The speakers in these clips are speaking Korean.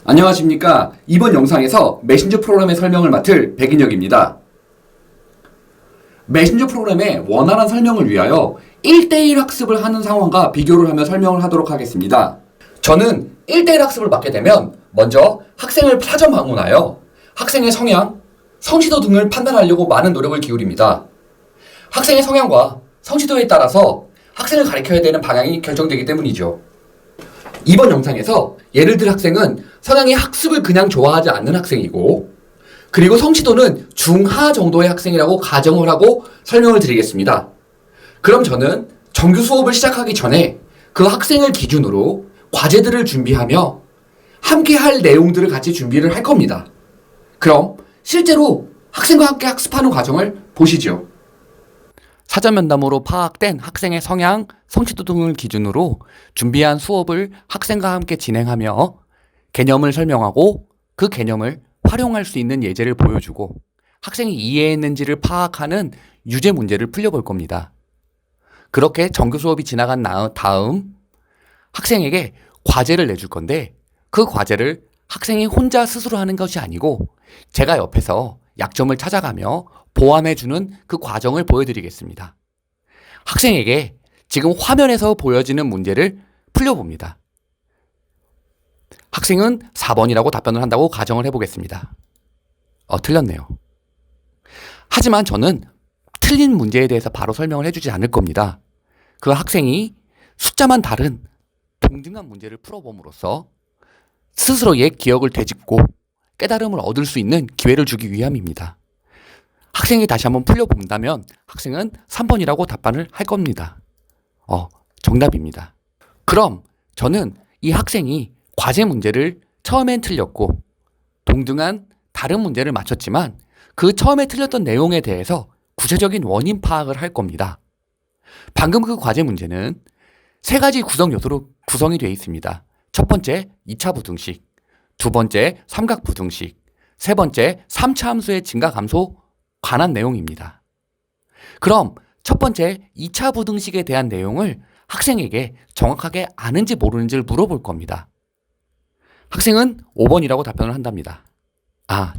안녕하십니까. 이번 영상에서 메신저 프로그램의 설명을 맡을 백인혁입니다. 메신저 프로그램의 원활한 설명을 위하여 1대1 학습을 하는 상황과 비교를 하며 설명을 하도록 하겠습니다. 저는 1대1 학습을 맡게 되면 먼저 학생을 사전 방문하여 학생의 성향, 성취도 등을 판단하려고 많은 노력을 기울입니다. 학생의 성향과 성취도에 따라서 학생을 가르쳐야 되는 방향이 결정되기 때문이죠. 이번 영상에서 예를 들 학생은 성향이 학습을 그냥 좋아하지 않는 학생이고, 그리고 성취도는 중하 정도의 학생이라고 가정을 하고 설명을 드리겠습니다. 그럼 저는 정규 수업을 시작하기 전에 그 학생을 기준으로 과제들을 준비하며 함께 할 내용들을 같이 준비를 할 겁니다. 그럼 실제로 학생과 함께 학습하는 과정을 보시죠. 사전 면담으로 파악된 학생의 성향, 성취도 등을 기준으로 준비한 수업을 학생과 함께 진행하며 개념을 설명하고 그 개념을 활용할 수 있는 예제를 보여주고 학생이 이해했는지를 파악하는 유제 문제를 풀려볼 겁니다. 그렇게 정규 수업이 지나간 다음 학생에게 과제를 내줄 건데, 그 과제를 학생이 혼자 스스로 하는 것이 아니고 제가 옆에서 약점을 찾아가며 보완해주는 그 과정을 보여드리겠습니다. 학생에게 지금 화면에서 보여지는 문제를 풀려봅니다. 학생은 4번이라고 답변을 한다고 가정을 해보겠습니다. 틀렸네요. 하지만 저는 틀린 문제에 대해서 바로 설명을 해주지 않을 겁니다. 그 학생이 숫자만 다른 동등한 문제를 풀어봄으로써 스스로 옛 기억을 되짚고 깨달음을 얻을 수 있는 기회를 주기 위함입니다. 학생이 다시 한번 풀려본다면 학생은 3번이라고 답변을 할 겁니다. 정답입니다. 그럼 저는 이 학생이 과제 문제를 처음엔 틀렸고 동등한 다른 문제를 맞췄지만 그 처음에 틀렸던 내용에 대해서 구체적인 원인 파악을 할 겁니다. 방금 그 과제 문제는 3가지 구성 요소로 구성이 되어 있습니다. 첫 번째, 2차 부등식, 두 번째, 삼각 부등식, 세 번째, 3차 함수의 증가 감소 관한 내용입니다. 그럼 첫 번째 2차 부등식에 대한 내용을 학생에게 정확하게 아는지 모르는지를 물어볼 겁니다. 학생은 5번이라고 답변을 한답니다.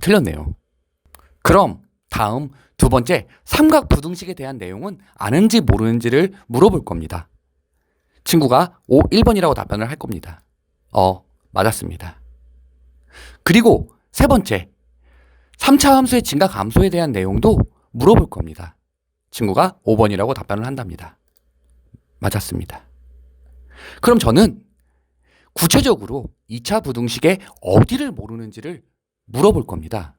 틀렸네요. 그럼 다음 두 번째 삼각 부등식에 대한 내용은 아는지 모르는지를 물어볼 겁니다. 친구가 1번이라고 답변을 할 겁니다. 맞았습니다. 그리고 세 번째 3차 함수의 증가 감소에 대한 내용도 물어볼 겁니다. 친구가 5번이라고 답변을 한답니다. 맞았습니다. 그럼 저는 구체적으로 2차 부등식의 어디를 모르는지를 물어볼 겁니다.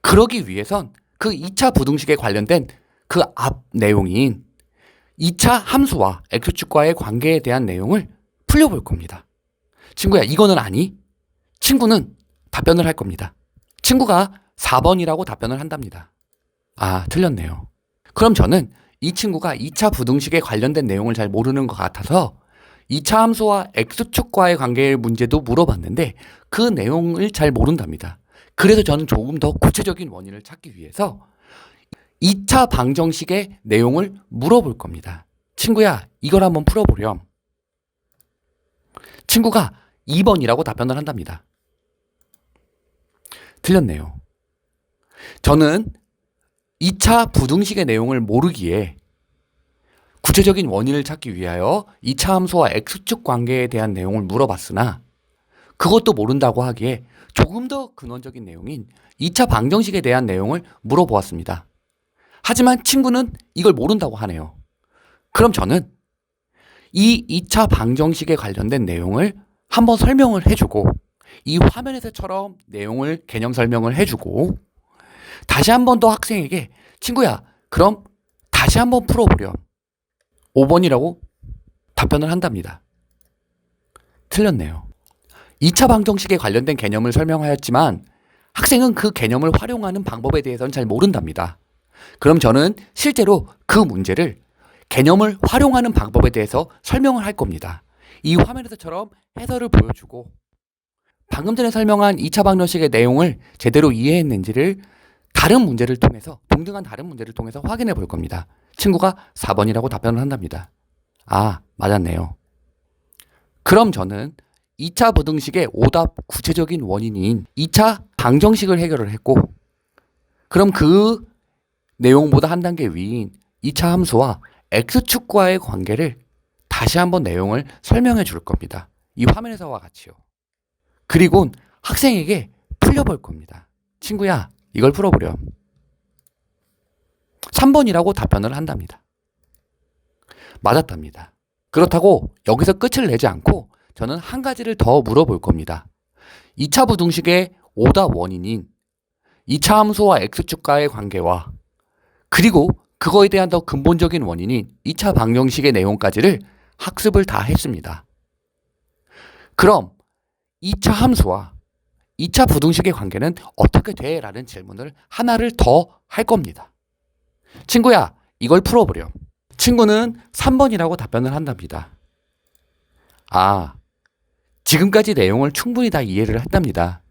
그러기 위해선 그 2차 부등식에 관련된 그 앞 내용인 2차 함수와 x축과의 관계에 대한 내용을 풀려볼 겁니다. 친구야, 이거는 아니? 친구는 답변을 할 겁니다. 친구가 4번이라고 답변을 한답니다. 틀렸네요. 그럼 저는 이 친구가 2차 부등식에 관련된 내용을 잘 모르는 것 같아서 2차 함수와 x축과의 관계의 문제도 물어봤는데 그 내용을 잘 모른답니다. 그래서 저는 조금 더 구체적인 원인을 찾기 위해서 2차 방정식의 내용을 물어볼 겁니다. 친구야, 이걸 한번 풀어보렴. 친구가 2번이라고 답변을 한답니다. 틀렸네요. 저는 2차 부등식의 내용을 모르기에 구체적인 원인을 찾기 위하여 2차 함수와 x축 관계에 대한 내용을 물어봤으나 그것도 모른다고 하기에 조금 더 근원적인 내용인 2차 방정식에 대한 내용을 물어보았습니다. 하지만 친구는 이걸 모른다고 하네요. 그럼 저는 이 2차 방정식에 관련된 내용을 한번 설명을 해주고 이 화면에서처럼 내용을 개념 설명을 해주고 다시 한 번 더 학생에게 친구야, 그럼 다시 한번 풀어보렴. 5번이라고 답변을 한답니다. 틀렸네요. 2차 방정식에 관련된 개념을 설명하였지만 학생은 그 개념을 활용하는 방법에 대해서는 잘 모른답니다. 그럼 저는 실제로 그 문제를 개념을 활용하는 방법에 대해서 설명을 할 겁니다. 이 화면에서처럼 해설을 보여주고 방금 전에 설명한 2차 방정식의 내용을 제대로 이해했는지를 다른 문제를 통해서, 동등한 다른 문제를 통해서 확인해 볼 겁니다. 친구가 4번이라고 답변을 한답니다. 맞았네요. 그럼 저는 2차 부등식의 오답 구체적인 원인인 2차 방정식을 해결을 했고, 그럼 그 내용보다 한 단계 위인 2차 함수와 x축과의 관계를 다시 한번 내용을 설명해 줄 겁니다. 이 화면에서와 같이요. 그리고 학생에게 풀려볼 겁니다. 친구야, 이걸 풀어보렴. 3번이라고 답변을 한답니다. 맞았답니다. 그렇다고 여기서 끝을 내지 않고 저는 한 가지를 더 물어볼 겁니다. 2차 부등식의 오답 원인인 2차 함수와 x축과의 관계와 그리고 그거에 대한 더 근본적인 원인인 2차 방정식의 내용까지를 학습을 다 했습니다. 그럼 2차 함수와 2차 부등식의 관계는 어떻게 돼? 라는 질문을 하나를 더 할 겁니다. 친구야, 이걸 풀어보렴. 친구는 3번이라고 답변을 한답니다. 아, 지금까지 내용을 충분히 다 이해를 했답니다.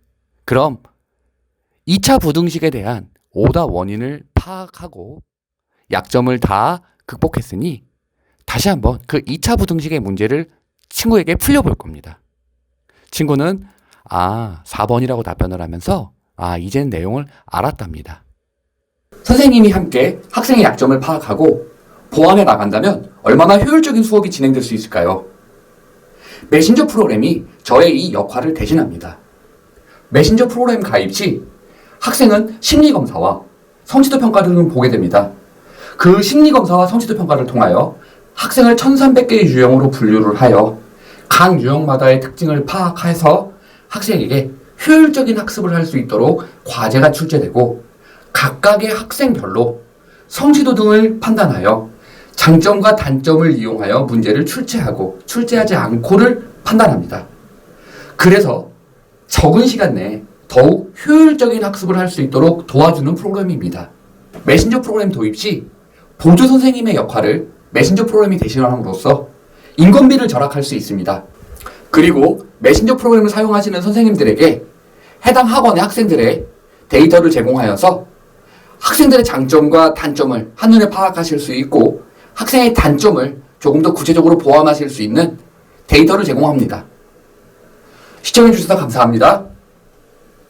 그럼 2차 부등식에 대한 오답 원인을 파악하고 약점을 다 극복했으니 다시 한번 그 2차 부등식의 문제를 친구에게 풀려볼 겁니다. 친구는 4번이라고 답변을 하면서 이젠 내용을 알았답니다. 선생님이 함께 학생의 약점을 파악하고 보완해 나간다면 얼마나 효율적인 수업이 진행될 수 있을까요? 메신저 프로그램이 저의 이 역할을 대신합니다. 메신저 프로그램 가입 시 학생은 심리검사와 성취도 평가를 보게 됩니다. 그 심리검사와 성취도 평가를 통하여 학생을 1300개의 유형으로 분류를 하여 각 유형마다의 특징을 파악해서 학생에게 효율적인 학습을 할 수 있도록 과제가 출제되고 각각의 학생별로 성취도 등을 판단하여 장점과 단점을 이용하여 문제를 출제하고 출제하지 않고를 판단합니다. 그래서 적은 시간 내에 더욱 효율적인 학습을 할 수 있도록 도와주는 프로그램입니다. 메신저 프로그램 도입 시 보조 선생님의 역할을 메신저 프로그램이 대신함으로써 인건비를 절약할 수 있습니다. 그리고 메신저 프로그램을 사용하시는 선생님들에게 해당 학원의 학생들의 데이터를 제공하여서 학생들의 장점과 단점을 한눈에 파악하실 수 있고 학생의 단점을 조금 더 구체적으로 보완하실 수 있는 데이터를 제공합니다. 시청해주셔서 감사합니다.